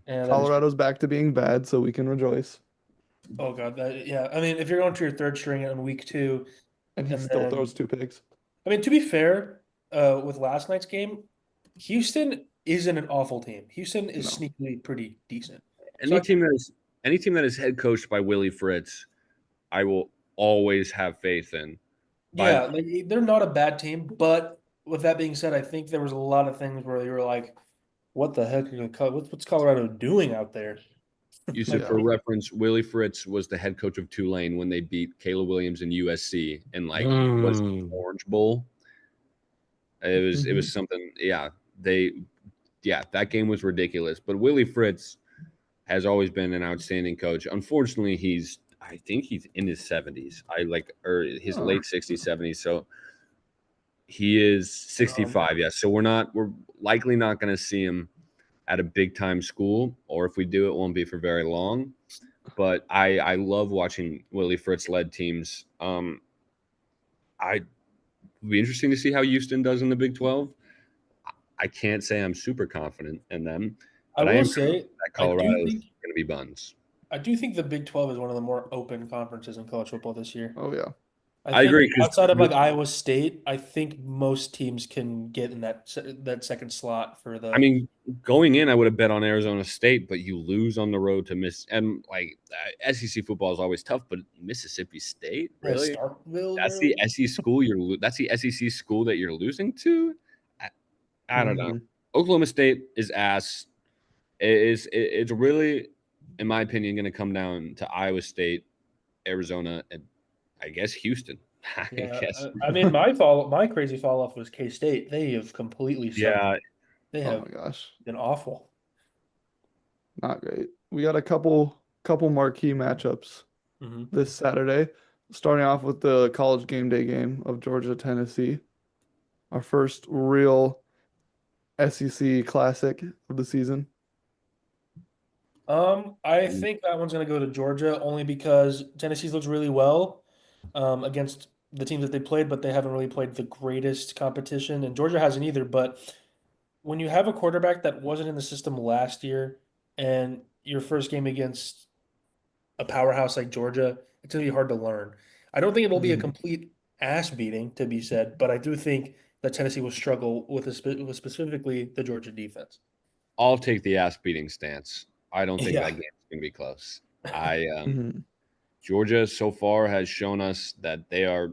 C: And that is
D: Colorado's back to being bad, so we can rejoice.
C: oh god, yeah. I mean, if you're going to your third string in week 2,
D: And he
C: and
D: still
C: then
D: throws 2 picks.
C: I mean, to be fair, with last night's game, Houston isn't an awful team. Houston is
D: No.
C: sneakily pretty decent. So
B: any team that is any team that is head coached by Willie Fritz, I will always have faith in. By
C: yeah, like they're not a bad team, but with that being said, I think there was a lot of things where you were like, "What the heck are what's Colorado doing out there?"
B: you said
C: Like,
B: for
D: Yeah.
B: reference, Willie Fritz was the head coach of Tulane when they beat Caleb Williams and USC in was it the Orange Bowl. It was something. That game was ridiculous. But Willie Fritz has always been an outstanding coach. Unfortunately, I think he's in his 70s. Or his
D: Oh.
B: late 60s, 70s. So he is 65. Yeah. So we're likely not going to see him at a big time school, or if we do, it won't be for very long. But I love watching Willie Fritz led teams. I It'll be interesting to see how Houston does in the Big 12. I can't say I'm super confident in them,
C: I
B: but I
C: will
B: am
C: say,
B: that
C: I do
B: Colorado's
C: think
B: going to be buns.
C: I do think the Big 12 is one of the more open conferences in college football this year.
D: Oh, yeah.
C: I
B: I
C: think
B: agree because
C: outside of like Iowa State, I think most teams can get in that second slot for the.
B: I mean, going in, I would have bet on Arizona State, but you lose on the road to Miss. And SEC football is always tough, but Mississippi State,
C: Yeah,
B: really?
C: Starkville.
B: That's the SEC school that's the SEC school that you're losing to. I don't know.
D: Mhm.
B: Oklahoma State is ass. It's really, in my opinion, going to come down to Iowa State, Arizona, and I guess Houston. I
C: Yeah,
B: guess.
C: I mean my crazy fall off was K State. They have completely sucked.
B: Yeah,
C: They
D: Oh
C: have
D: my gosh.
C: been awful.
D: not great. We got a couple marquee matchups
C: Mhm.
D: this Saturday, starting off with the college game day game of Georgia Tennessee, our first real SEC classic of the season.
C: I think that one's going to go to Georgia only because Tennessee's looks really well against the teams that they played, but they haven't really played the greatest competition, and Georgia hasn't either. But when you have a quarterback that wasn't in the system last year, and your first game against a powerhouse like Georgia, it's going to be hard to learn. I don't think it'll be a
D: Mhm.
C: complete ass beating, to be said, but I do think that Tennessee will struggle with specifically the Georgia defense.
B: I'll take the ass beating stance. I don't think that
C: Yeah,
B: game's gonna be close. I
D: Mhm.
B: Georgia so far has shown us that they are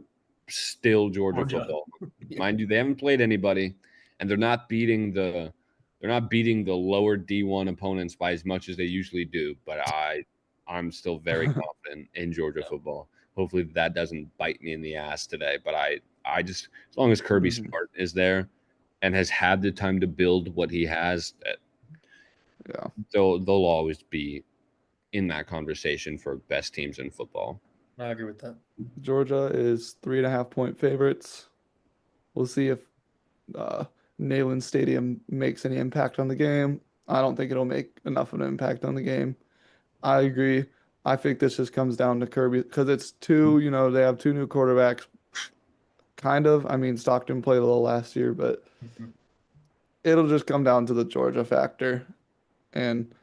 B: still Georgia
C: Georgia.
B: football.
C: Yeah.
B: Mind you, they haven't played anybody, and they're not beating the lower D1 opponents by as much as they usually do. But I'm still very confident in Georgia football. Hopefully that doesn't bite me in the ass today. But I just as long as Kirby
D: Mhm.
B: Smart is there and has had the time to build what he has,
D: Yeah.
B: they'll always be in that conversation for best teams in football.
C: I agree with that.
D: Georgia is 3.5 point favorites. We'll see if uh, Neyland Stadium makes any impact on the game. I don't think it'll make enough of an impact on the game. I agree. I think this just comes down to Kirby because it's two, they have two new quarterbacks, kind of. I mean, Stockton played a little last year, but
C: Mhm.
D: it'll just come down to the Georgia factor. And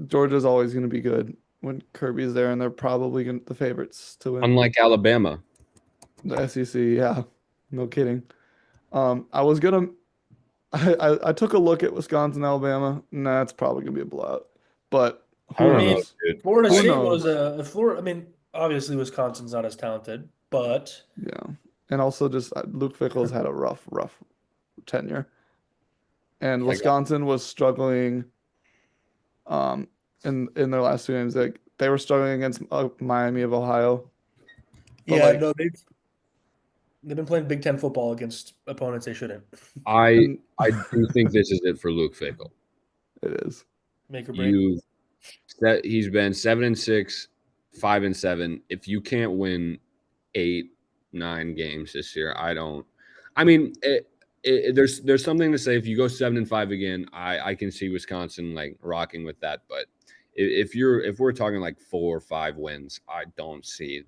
D: Georgia's always going to be good when Kirby's there, and they're probably the favorites to win
B: Unlike Alabama,
D: the SEC. Yeah, no kidding. I was gonna I took a look at Wisconsin, Alabama. Nah, it's probably gonna be a blowout. But
B: I
D: who
C: I
B: don't know,
C: mean,
D: knows?
B: dude.
C: Florida
D: Who
C: State was
D: knows?
C: Florida. I mean, obviously Wisconsin's not as talented, but
D: Yeah. And also just Luke Fickle's had a rough tenure. And
B: I got
D: Wisconsin was struggling in their last two games. Like they were struggling against Miami of Ohio. But
C: yeah,
D: like
C: no, they've been playing Big Ten football against opponents they shouldn't.
B: I
D: and
B: I do think this is it for Luke Fickle.
D: it is.
C: Make or break.
B: You that he's been 7-6, 5-7. If you can't win 8, 9 games this year, I don't. I mean, there's something to say if you go 7-5 again. I can see Wisconsin like rocking with that, but if we're talking like 4 or 5 wins, I don't see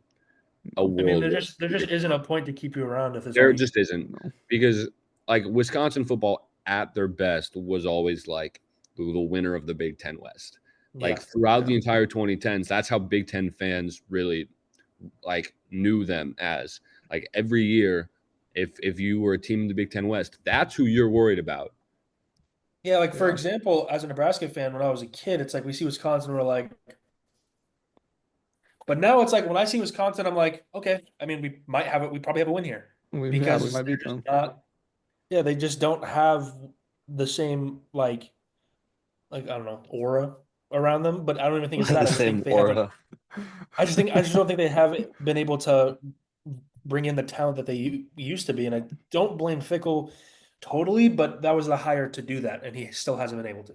B: a
C: I mean,
B: world where
C: there just isn't a point to keep you around if there's
B: there
C: only
B: just isn't
D: No.
B: because like Wisconsin football at their best was always like the winner of the Big Ten West. Like
C: yeah.
B: throughout
D: Yeah.
B: the entire 2010s, that's how Big Ten fans really like knew them as. Like every year, if you were a team in the Big Ten West, that's who you're worried about.
C: Yeah, like for
D: Yeah.
C: example, as a Nebraska fan, when I was a kid, it's like we see Wisconsin, we're like, but now it's like when I see Wisconsin, I'm like, okay, I mean, we probably have a win here
D: We
C: because
D: might
C: they're
D: beat
C: just
D: them.
C: not, yeah, they just don't have the same like I don't know, aura around them. But I don't even think it's that.
A: The
C: I just
A: same
C: think they haven't.
A: aura.
C: I just don't think they have been able to bring in the talent that they used to be. And I don't blame Fickle totally, but that was the hire to do that, and he still hasn't been able to.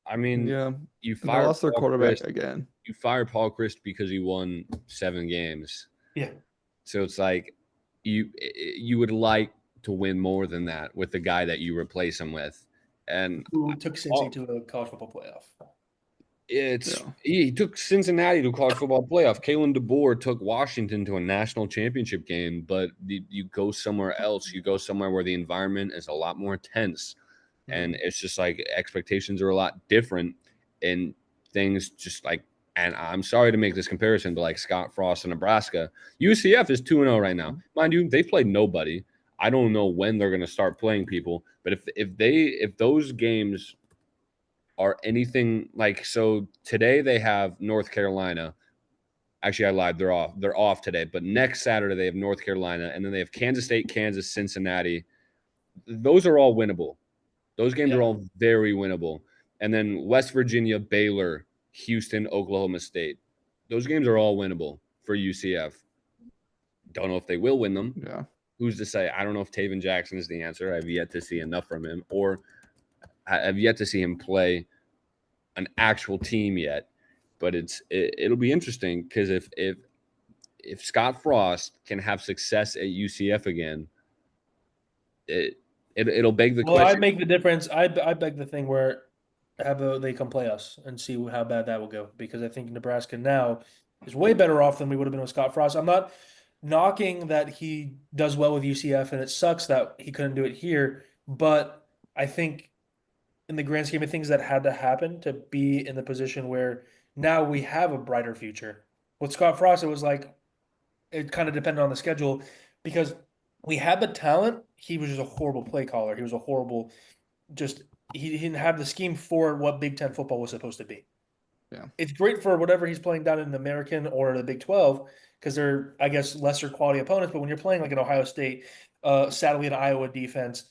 B: I mean,
D: Yeah.
B: you
D: And they
B: fire
D: lost their
B: Paul
D: quarterback
B: Christ,
D: again.
B: you fire Paul Christ because he won 7 games.
C: Yeah,
B: So it's like you would like to win more than that with the guy that you replace him with. And
C: who took Cincy
B: all,
C: to a college football playoff?
B: it's
D: Yeah.
B: he took Cincinnati to a college football playoff. Kalen DeBoer took Washington to a national championship game, but you go somewhere else. You go somewhere where the environment is a lot more tense, and it's just like expectations are a lot different, and things just like. And I'm sorry to make this comparison, but like Scott Frost in Nebraska, UCF is 2-0 right now. Mind you, they've played nobody. I don't know when they're going to start playing people, but if those games are anything like so today they have North Carolina. Actually, I lied. They're off. They're off today. But next Saturday they have North Carolina, and then they have Kansas State, Kansas, Cincinnati. Those are all winnable. Those games are
C: Yeah,
B: all very winnable. And then West Virginia, Baylor, Houston, Oklahoma State. Those games are all winnable for UCF. Don't know if they will win them.
D: Yeah.
B: Who's to say? I don't know if Taven Jackson is the answer. I've yet to see enough from him, or I have yet to see him play an actual team yet, but it'll be interesting because if Scott Frost can have success at UCF again, it'll beg the
C: Well, I
B: question.
C: make the difference. I beg the thing where they come play us and see how bad that will go, because I think Nebraska now is way better off than we would have been with Scott Frost. I'm not knocking that he does well with UCF, and it sucks that he couldn't do it here, but I think in the grand scheme of things that had to happen to be in the position where now we have a brighter future. With Scott Frost, it was like it kind of depended on the schedule because we had the talent. He was just a horrible play caller. He was a horrible, just he didn't have the scheme for what Big Ten football was supposed to be.
D: Yeah.
C: It's great for whatever he's playing down in the American or the Big 12 because they're, I guess, lesser quality opponents. But when you're playing like an Ohio State, sadly an Iowa defense,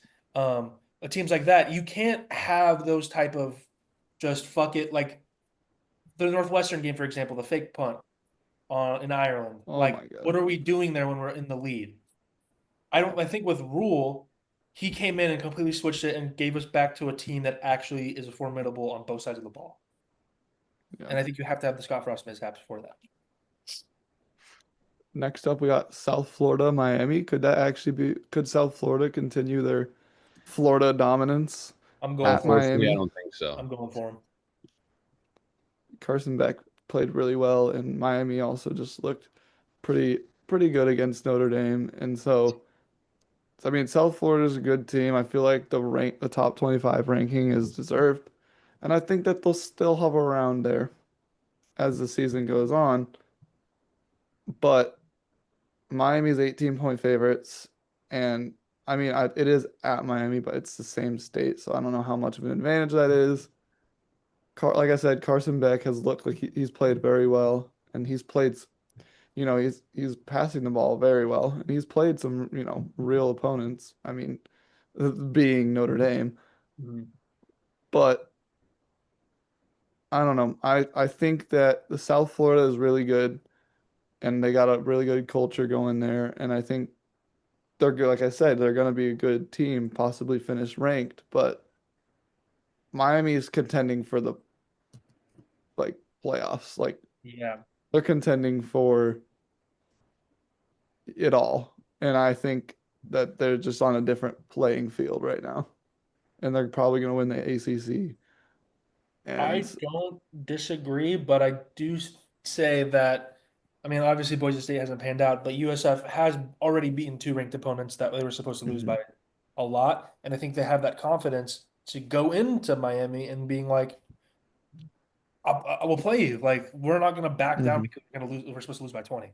C: teams like that, you can't have those type of just fuck it, like the Northwestern game, for example, the fake punt in Ireland.
D: Oh
C: Like,
D: my God.
C: what are we doing there when we're in the lead? I don't. I think with Rule, he came in and completely switched it and gave us back to a team that actually is formidable on both sides of the ball.
D: Yeah.
C: And I think you have to have the Scott Frost mishaps for that.
D: Next up, we got South Florida, Miami. Could South Florida continue their Florida dominance
C: I'm going
D: at
C: for it.
B: I
D: Miami?
B: don't think so.
C: I'm going for him.
D: Carson Beck played really well, and Miami also just looked pretty good against Notre Dame. And so I mean, South Florida is a good team. I feel like the top 25 ranking is deserved, and I think that they'll still hover around there as the season goes on. But Miami's 18-point favorites, and I mean, it is at Miami, but it's the same state, so I don't know how much of an advantage that is. Like I said, Carson Beck has looked like he's played very well, and he's played, he's passing the ball very well, and he's played some, real opponents. I mean, being Notre Dame,
C: Mhm.
D: but I don't know. I think that the South Florida is really good, and they got a really good culture going there, and I think they're good. Like I said, they're going to be a good team, possibly finish ranked, but Miami is contending for the like playoffs. Like
C: Yeah.
D: they're contending for it all. And I think that they're just on a different playing field right now. And they're probably going to win the ACC.
C: I
D: And
C: don't disagree, but I do say that, I mean, obviously Boise State hasn't panned out, but USF has already beaten two ranked opponents that they were supposed to lose
D: Mhm.
C: by a lot. And I think they have that confidence to go into Miami and being like, I will play you. Like, we're not going to back down
D: Mhm.
C: because we're supposed to lose by 20.
D: Yeah.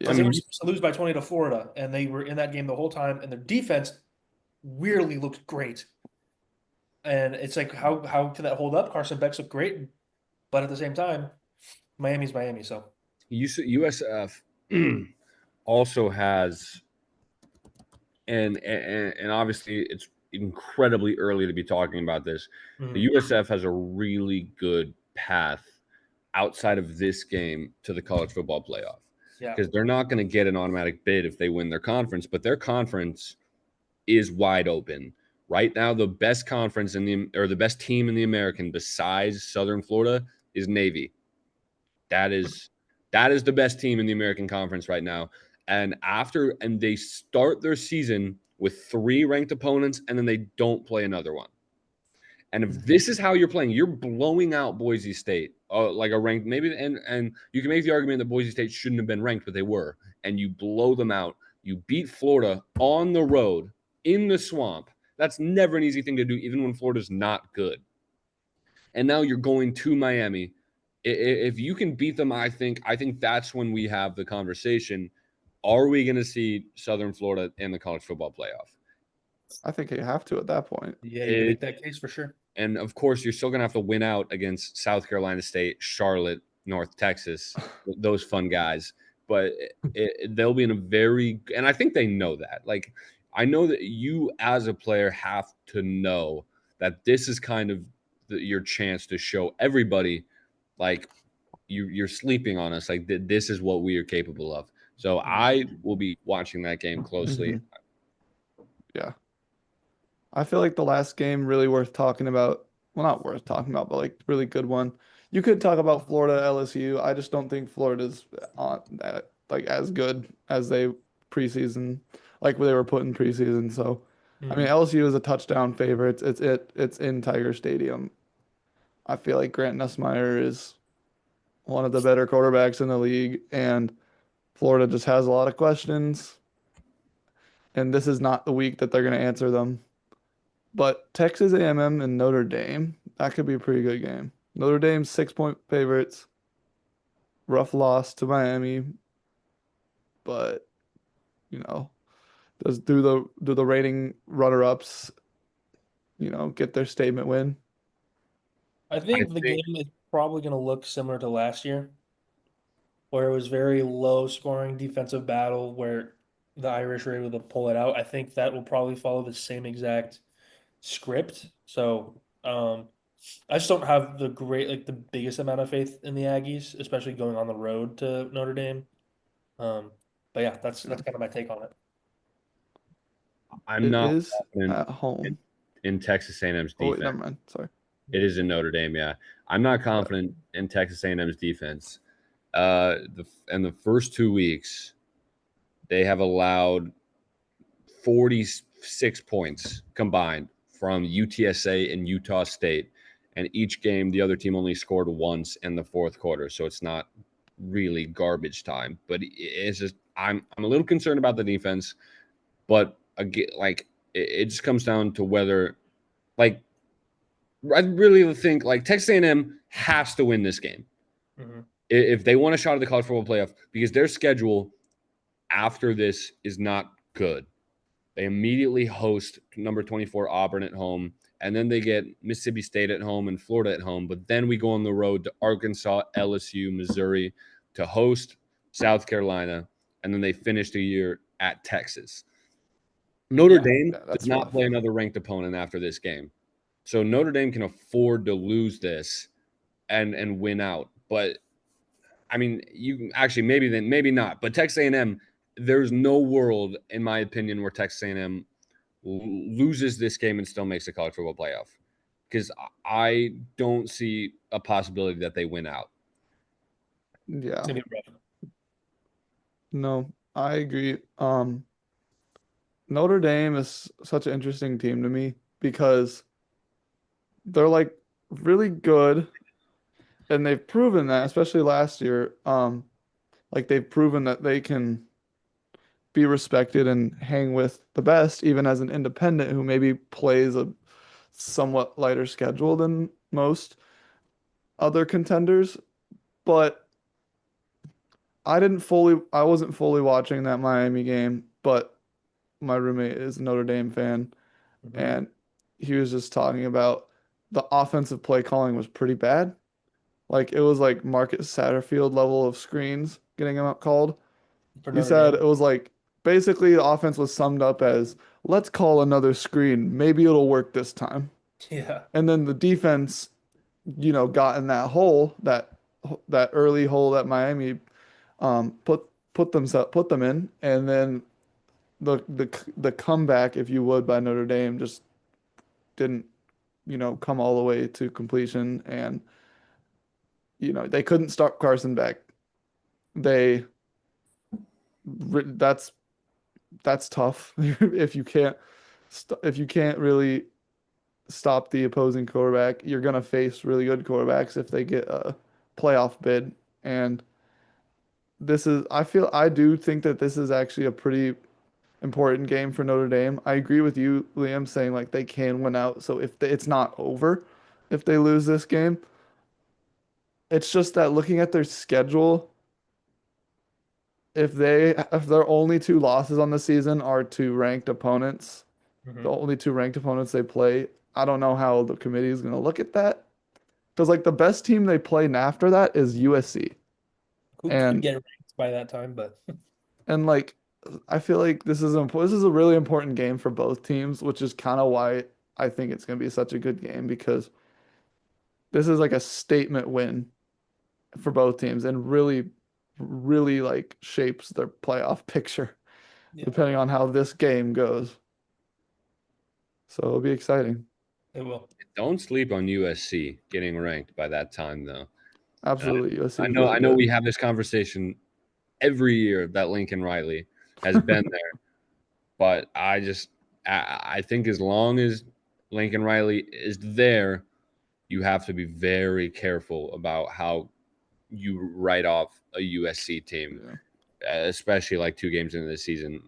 C: Because they were supposed to lose by 20 to Florida, and they were in that game the whole time, and their defense weirdly looked great. And it's like, how can that hold up? Carson Beck's looked great, but at the same time, Miami's Miami. So
B: USF also has, and obviously it's incredibly early to be talking about this. The USF has a really good path outside of this game to the college football playoff
C: yeah,
B: because they're not going to get an automatic bid if they win their conference, but their conference is wide open. Right now, the best conference the best team in the American besides Southern Florida is Navy. That is the best team in the American Conference right now. And they start their season with 3 ranked opponents, and then they don't play another one. And if this is how you're playing, you're blowing out Boise State, like a ranked maybe, and you can make the argument that Boise State shouldn't have been ranked, but they were, and you blow them out. You beat Florida on the road in the swamp. That's never an easy thing to do, even when Florida's not good. And now you're going to Miami. If you can beat them, I think that's when we have the conversation. Are we going to see Southern Florida in the college football playoff?
D: I think you have to at that point.
C: yeah, you can make that case for sure.
B: And of course, you're still going to have to win out against South Carolina State, Charlotte, North Texas, those fun guys. But they'll be in a and I think they know that. Like, I know that you as a player have to know that this is kind of your chance to show everybody, like, you're sleeping on us. Like, this is what we are capable of. So I will be watching that game closely.
D: Mhm. Yeah. I feel like the last game really worth talking about well, not worth talking about, but like really good one. You could talk about Florida, LSU. I just don't think Florida's on like as good as they preseason, like where they were put in preseason. So, I mean,
C: Mhm.
D: LSU is a touchdown favorite. It's in Tiger Stadium. I feel like Grant Nussmeier is one of the better quarterbacks in the league, and Florida just has a lot of questions. And this is not the week that they're going to answer them. But Texas A&M and Notre Dame, that could be a pretty good game. Notre Dame's 6-point favorites. Rough loss to Miami, but you know, does do the rating runner-ups, get their statement win?
C: I
B: I
C: think the
B: think
C: game is probably going to look similar to last year, where it was very low scoring defensive battle where the Irish were able to pull it out. I think that will probably follow the same exact script. So I just don't have the biggest amount of faith in the Aggies, especially going on the road to Notre Dame. Um, but yeah,
D: Yeah.
C: that's kind of my take on it.
B: I'm
D: It
B: not
D: is
B: confident
D: at home.
B: in Texas A&M's
D: Oh wait,
B: defense.
D: never mind. Sorry.
B: It is in Notre Dame, yeah. I'm not
D: Yeah.
B: confident in Texas A&M's defense. In the first 2 weeks, they have allowed 46 points combined from UTSA and Utah State. And each game, the other team only scored once in the fourth quarter. So it's not really garbage time. But it's just I'm a little concerned about the defense. But again, like it just comes down to whether like I really think like Texas A&M has to win this game
C: Mhm.
B: if they want a shot at the college football playoff because their schedule after this is not good. They immediately host number 24 Auburn at home, and then they get Mississippi State at home and Florida at home. But then we go on the road to Arkansas, LSU, Missouri to host South Carolina, and then they finish the year at Texas. Notre
C: Yeah.
B: Dame
D: Yeah,
B: does
D: that's
B: not
D: rough.
B: play another ranked opponent after this game. So Notre Dame can afford to lose this and win out. But I mean, you actually maybe not. But Texas A&M, there's no world, in my opinion, where Texas A&M loses this game and still makes the college football playoff because I don't see a possibility that they win out.
C: It's
D: Yeah.
C: gonna be rough.
D: No, I agree. Notre Dame is such an interesting team to me because they're like really good and they've proven that, especially last year. Like they've proven that they can be respected and hang with the best, even as an independent who maybe plays a somewhat lighter schedule than most other contenders. But I wasn't fully watching that Miami game, but my roommate is a Notre Dame fan,
C: Mhm.
D: and he was just talking about the offensive play calling was pretty bad. Like it was like Marcus Satterfield level of screens getting him out called.
C: For
D: He
C: Notre
D: said
C: Dame.
D: it was like basically the offense was summed up as let's call another screen. Maybe it'll work this time.
C: Yeah.
D: And then the defense, got in that hole, that early hole that Miami put them in, and then the comeback, if you would, by Notre Dame just didn't, come all the way to completion, and they couldn't stop Carson back. They that's tough if you can't really stop the opposing quarterback. You're gonna face really good quarterbacks if they get a playoff bid, and I do think that this is actually a pretty important game for Notre Dame. I agree with you, Liam, saying like they can win out. So it's not over if they lose this game. It's just that looking at their schedule, if their only two losses on the season are to ranked opponents, the
C: Mhm.
D: only two ranked opponents they play, I don't know how the committee is going to look at that. Because like the best team they play after that is USC.
C: Who could
D: And
C: get ranked by that time, but
D: like I feel like this is a really important game for both teams, which is kind of why I think it's going to be such a good game because this is like a statement win for both teams and really like shapes their playoff picture
C: yeah.
D: depending on how this game goes. So it'll be exciting.
C: It will.
B: Don't sleep on USC getting ranked by that time, though.
D: Absolutely, USC
B: I
D: is
B: know.
D: really
B: I know.
D: good.
B: We have this conversation every year that Lincoln Riley has been there, but I think as long as Lincoln Riley is there, you have to be very careful about how you write off a USC team,
D: Yeah,
B: especially like 2 games into the season.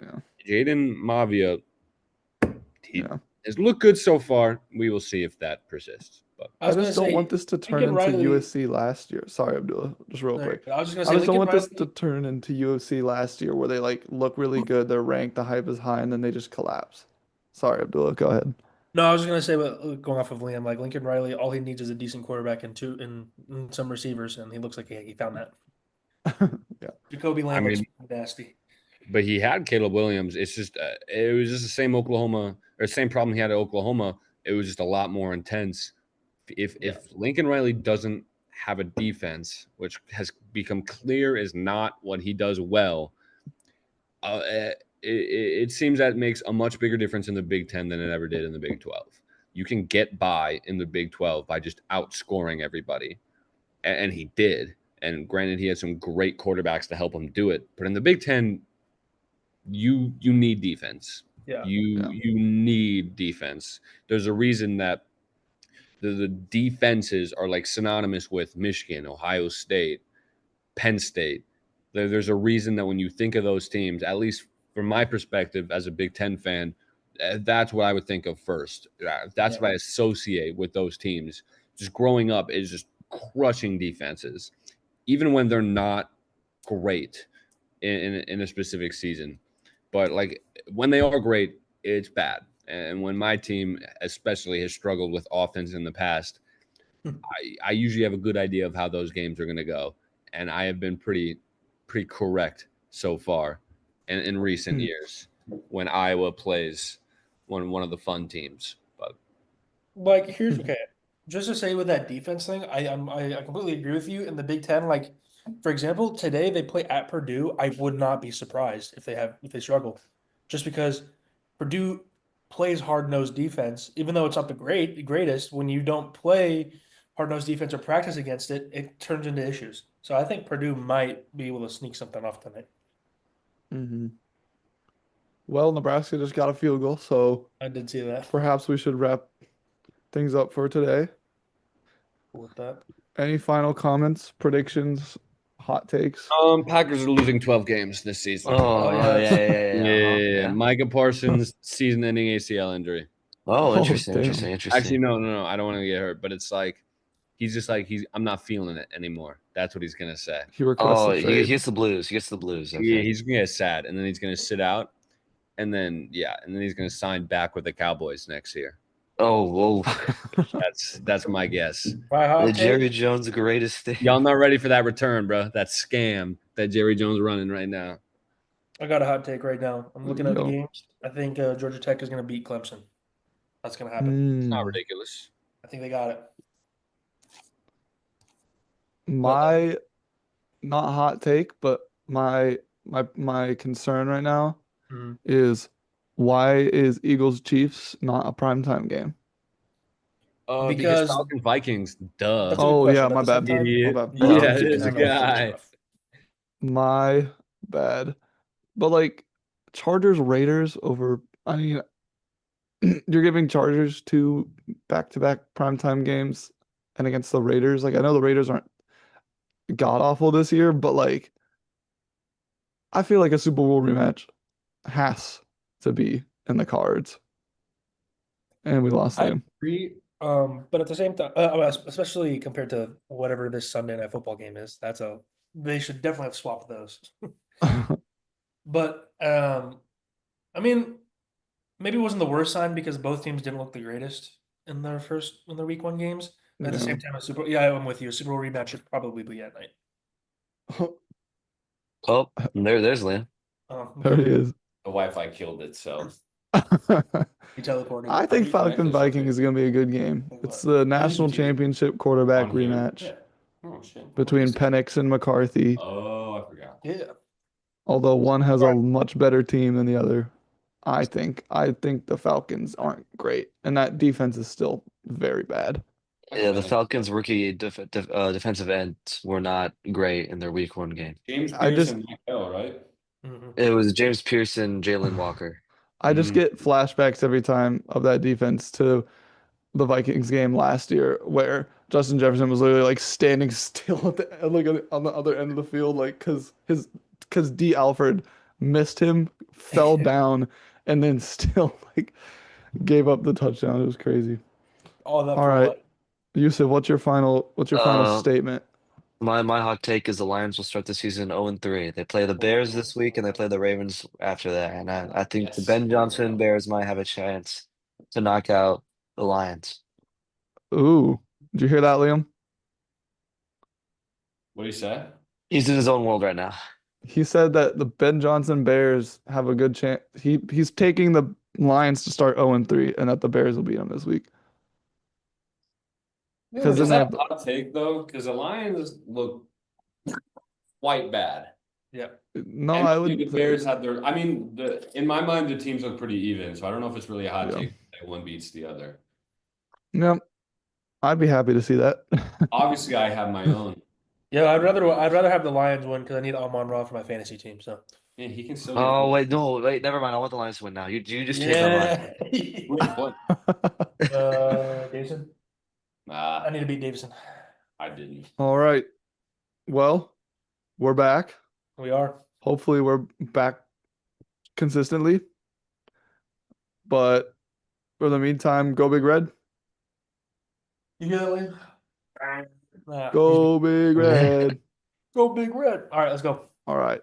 D: yeah,
B: Jaden Mavia, he
D: yeah.
B: has looked good so far. We will see if that persists. But
C: I
D: I
C: was gonna
D: just don't
C: say
D: want this to turn
C: Lincoln
D: into
C: Riley.
D: USC last year. Sorry, Abdullah. Just real quick.
C: I was just gonna
D: I
C: say
D: just don't
C: Lincoln
D: want this to
C: Riley.
D: turn into UFC last year where they like look really good, they're ranked, the hype is high, and then they just collapse. Sorry, Abdullah. Go ahead.
C: No, I was just gonna say, but going off of Liam, like Lincoln Riley, all he needs is a decent quarterback and and some receivers, and he looks like he found that.
D: Yeah.
C: Jacoby
B: I
C: Land looks
B: mean,
C: nasty.
B: but he had Caleb Williams. It's just it was just the same Oklahoma or same problem he had at Oklahoma. It was just a lot more intense. If Lincoln Riley doesn't have a defense, which has become clear is not what he does well, it seems that makes a much bigger difference in the Big Ten than it ever did in the Big 12. You can get by in the Big 12 by just outscoring everybody, and he did. And granted, he had some great quarterbacks to help him do it. But in the Big Ten, you need defense.
C: Yeah.
B: You need defense. There's a reason that the defenses are like synonymous with Michigan, Ohio State, Penn State. There's a reason that when you think of those teams, at least from my perspective as a Big Ten fan, that's what I would think of first. That's what I associate with those teams. Just growing up is just crushing defenses, even when they're not great in a specific season. But like when they are great, it's bad. And when my team especially has struggled with offense in the past, I usually have a good idea of how those games are going to go, and I have been pretty correct so far in recent years when Iowa plays one of the fun teams. But
C: Like here's okay. Just to say with that defense thing, I completely agree with you. In the Big Ten, like for example, today they play at Purdue. I would not be surprised if they struggle, just because Purdue plays hard nosed defense, even though it's not the greatest. When you don't play hard nosed defense or practice against it, it turns into issues. So I think Purdue might be able to sneak something off tonight.
D: Hmm. Well, Nebraska just got a field goal, so
C: I did see that.
D: perhaps we should wrap things up for today.
C: With that.
D: Any final comments, predictions, hot takes?
B: Packers are losing 12 games this season.
A: Oh,
C: yeah.
A: yeah.
B: Micah Parsons season-ending ACL injury.
A: Oh,
D: Oh,
A: interesting,
D: damn.
A: interesting.
B: Actually, no. I don't want to get hurt, but it's like he's just like I'm not feeling it anymore. That's what he's gonna say.
D: He requests
A: Oh,
D: a trade.
A: he gets the blues. He gets the blues.
B: Yeah,
A: Okay.
B: he's gonna get sad, and then he's gonna sit out, and then he's gonna sign back with the Cowboys next year.
A: Oh, whoa.
B: That's my guess.
C: My hot
A: The
C: take.
A: Jerry Jones greatest thing.
B: Y'all not ready for that return, bro? That scam that Jerry Jones running right now.
C: I got a hot take right now. I'm looking at the
D: Yo.
C: games. I think Georgia Tech is going to beat Clemson. That's going to happen.
B: It's not
D: Mm.
B: ridiculous.
C: I think they got it.
D: My not hot take, but my concern right now
C: Mhm.
D: is why is Eagles Chiefs not a primetime game?
B: Because
C: Because-
B: Falcons Vikings, duh.
C: That's a good
D: Oh
C: question.
D: yeah,
C: At
D: my
C: the same
D: bad.
C: time-
B: Idiot.
D: My bad.
A: Oh,
B: Yeah,
A: okay.
B: this
C: I know, it's
B: guy.
C: rough.
D: My bad. But like Chargers Raiders over, I mean, you're giving Chargers two back-to-back primetime games and against the Raiders. Like I know the Raiders aren't god awful this year, but like I feel like a Super Bowl rematch has to be in the cards. And we lost
C: I
D: them.
C: agree. But at the same time, especially compared to whatever this Sunday night football game is, they should definitely have swapped those. But I mean, maybe it wasn't the worst sign because both teams didn't look the greatest in their week one games. But at the same time, I'm with you. A Super Bowl rematch should probably be at night.
A: Oh, there's Liam.
D: There he is.
B: The Wi-Fi killed it, so
C: He teleported.
D: I think
B: you
D: Falcons
B: connected
D: Vikings
B: something?
D: is going to be a good game.
C: Think
D: It's
C: what?
D: the national
B: did you-
D: championship quarterback
B: on here?
D: rematch
C: Yeah. Oh shit.
D: between Penix and McCarthy.
B: Oh, I forgot.
C: Yeah.
D: Although one has a much better team than the other. I think. I think the Falcons aren't great, and that defense is still very bad.
A: Yeah, the Falcons rookie defensive ends were not great in their week 1 game.
B: James
D: I
B: Pierce
D: just-
B: and Mike Hill, right?
C: Mhm.
A: It was James Pearson, Jalen Walker.
D: I just
B: Mhm.
D: get flashbacks every time of that defense to the Vikings game last year, where Justin Jefferson was literally like standing still at the like on the other end of the field, like because D Alfred missed him, fell down, and then still like gave up the touchdown. It was crazy.
C: All that
D: All
C: for
D: right,
C: what?
D: Yusuf, what's your final
A: Uh,
D: statement?
A: my hot take is the Lions will start the season 0-3. They play the Bears this week and they play the Ravens after that. And I think the
B: Yes.
A: Ben Johnson Bears might have a chance to knock out the Lions.
D: Ooh, did you hear that, Liam?
B: What do you say?
A: He's in his own world right now.
D: He said that the Ben Johnson Bears have a good chance. He's taking the Lions to start 0-3, and that the Bears will beat them this week. Because then
B: Is
D: they
B: that
D: have
B: a hot take though? Because the Lions look quite bad.
C: Yeah.
D: no,
B: And
D: I
B: the
D: wouldn't say.
B: Bears had their. I mean, in my mind, the teams look pretty even. So I don't know if it's really a hot
D: Yeah.
B: take that one beats the other.
D: Yeah, I'd be happy to see that.
B: Obviously, I have my own.
C: Yeah, I'd rather have the Lions win because I need Amon Ra for my fantasy team. So
B: Man, he can still.
A: Oh, wait, no, wait, never mind. I want the Lions to win now. You just changed my mind.
B: Wait, what?
C: Davison.
B: Nah,
C: I need to beat Davison.
B: I didn't.
D: All right. Well, we're back.
C: We are.
D: Hopefully, we're back consistently. But for the meantime, go Big Red.
C: You hear that, Liam?
D: Go Big Red.
C: Go Big Red. All right, let's go.
D: All right.